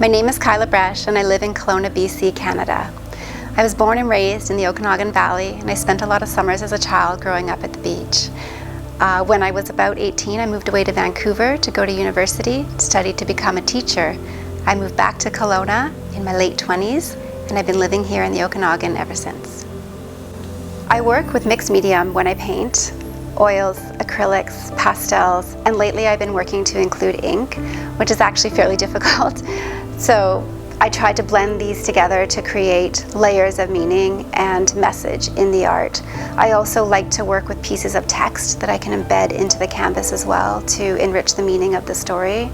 My name is Kyla Bresch and I live in Kelowna, BC, Canada. I was born and raised in the Okanagan Valley, and I spent a lot of summers as a child growing up at the beach. When I was about 18, I moved away to Vancouver to go to university, studied to become a teacher. I moved back to Kelowna in my late 20s, and I've been living here in the Okanagan ever since. I work with mixed medium when I paint: oils, acrylics, pastels, and lately I've been working to include ink, which is actually fairly difficult. So I tried to blend these together to create layers of meaning and message in the art. I also like to work with pieces of text that I can embed into the canvas as well to enrich the meaning of the story.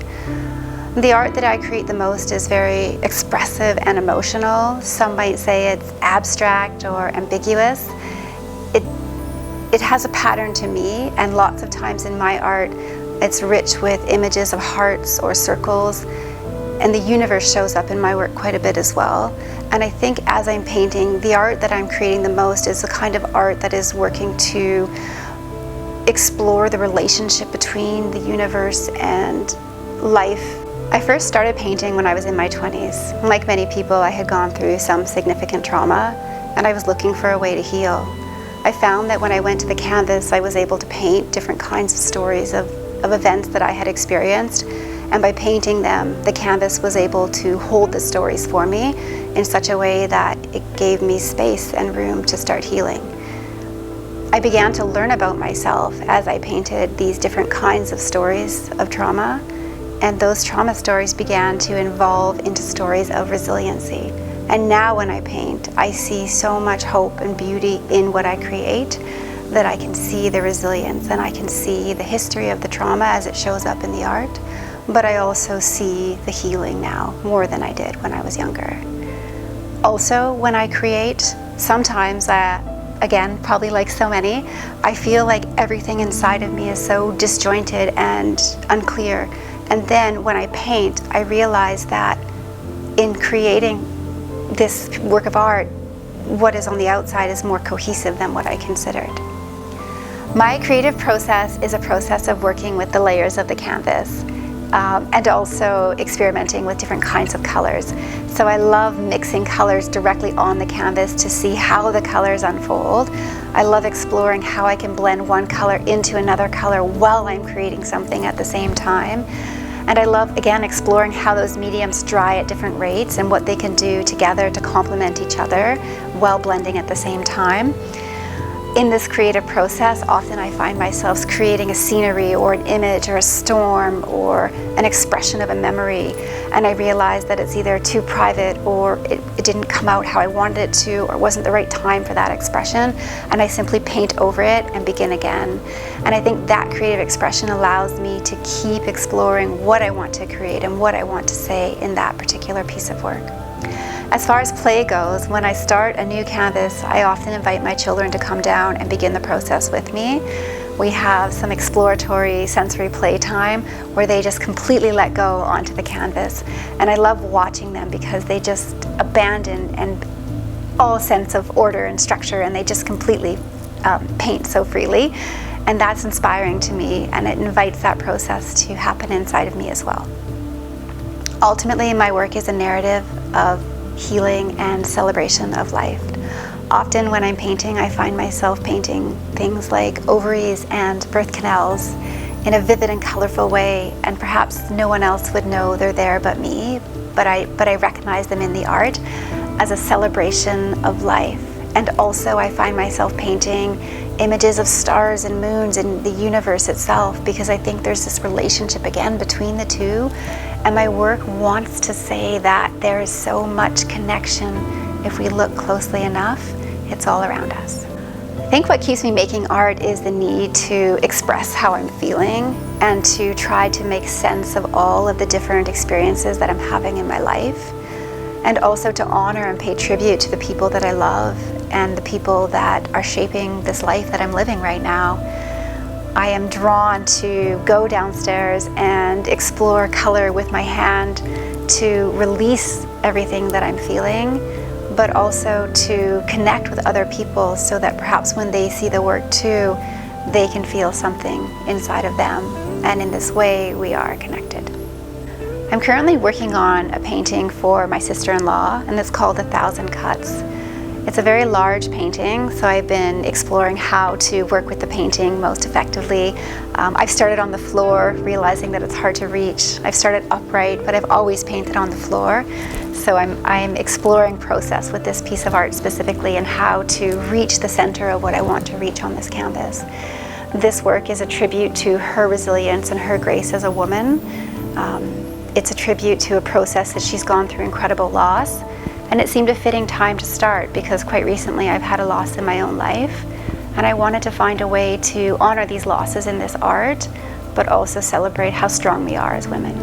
The art that I create the most is very expressive and emotional. Some might say it's abstract or ambiguous. It has a pattern to me, and lots of times in my art it's rich with images of hearts or circles, and the universe shows up in my work quite a bit as well. And I think as I'm painting, the art that I'm creating the most is the kind of art that is working to explore the relationship between the universe and life. I first started painting when I was in my 20s. Like many people, I had gone through some significant trauma, and I was looking for a way to heal. I found that when I went to the canvas, I was able to paint different kinds of stories of events that I had experienced. And by painting them, the canvas was able to hold the stories for me in such a way that it gave me space and room to start healing. I began to learn about myself as I painted these different kinds of stories of trauma, and those trauma stories began to evolve into stories of resiliency. And now when I paint, I see so much hope and beauty in what I create that I can see the resilience and I can see the history of the trauma as it shows up in the art. But I also see the healing now more than I did when I was younger. Also, when I create, sometimes, again, probably like so many, I feel like everything inside of me is so disjointed and unclear. And then when I paint, I realize that in creating this work of art, what is on the outside is more cohesive than what I considered. My creative process is a process of working with the layers of the canvas. And also experimenting with different kinds of colors. So I love mixing colors directly on the canvas to see how the colors unfold. I love exploring how I can blend one color into another color while I'm creating something at the same time. And I love, again, exploring how those mediums dry at different rates and what they can do together to complement each other while blending at the same time. In this creative process, often I find myself creating a scenery or an image or a storm or an expression of a memory, and I realize that it's either too private or it didn't come out how I wanted it to, or wasn't the right time for that expression, and I simply paint over it and begin again. And I think that creative expression allows me to keep exploring what I want to create and what I want to say in that particular piece of work. As far as play goes, when I start a new canvas, I often invite my children to come down and begin the process with me. We have some exploratory sensory play time where they just completely let go onto the canvas. And I love watching them because they just abandon all sense of order and structure, and they just completely paint so freely. And that's inspiring to me, and it invites that process to happen inside of me as well. Ultimately, my work is a narrative of healing and celebration of life. Often when I'm painting, I find myself painting things like ovaries and birth canals in a vivid and colorful way, and perhaps no one else would know they're there but me, but I recognize them in the art as a celebration of life. And also I find myself painting images of stars and moons and the universe itself, because I think there's this relationship again between the two. And my work wants to say that there is so much connection. If we look closely enough, it's all around us. I think what keeps me making art is the need to express how I'm feeling and to try to make sense of all of the different experiences that I'm having in my life, and also to honor and pay tribute to the people that I love and the people that are shaping this life that I'm living right now. I am drawn to go downstairs and explore color with my hand to release everything that I'm feeling, but also to connect with other people so that perhaps when they see the work too, they can feel something inside of them. And in this way, we are connected. I'm currently working on a painting for my sister-in-law, and it's called 1,000 Cuts. It's a very large painting, so I've been exploring how to work with the painting most effectively. I've started on the floor, realizing that it's hard to reach. I've started upright, but I've always painted on the floor. So I'm exploring process with this piece of art specifically and how to reach the center of what I want to reach on this canvas. This work is a tribute to her resilience and her grace as a woman. It's a tribute to a process that she's gone through incredible loss. And it seemed a fitting time to start because quite recently I've had a loss in my own life, and I wanted to find a way to honor these losses in this art, but also celebrate how strong we are as women.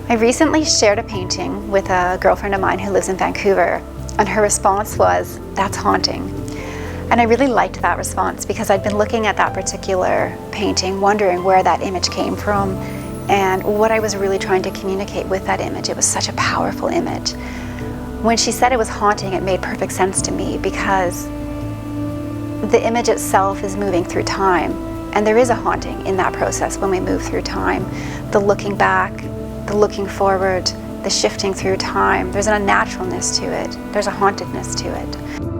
I recently shared a painting with a girlfriend of mine who lives in Vancouver, and her response was, "That's haunting." And I really liked that response because I'd been looking at that particular painting, wondering where that image came from and what I was really trying to communicate with that image. It was such a powerful image. When she said it was haunting, it made perfect sense to me because the image itself is moving through time, and there is a haunting in that process when we move through time. The looking back, the looking forward, the shifting through time, there's an unnaturalness to it, there's a hauntedness to it.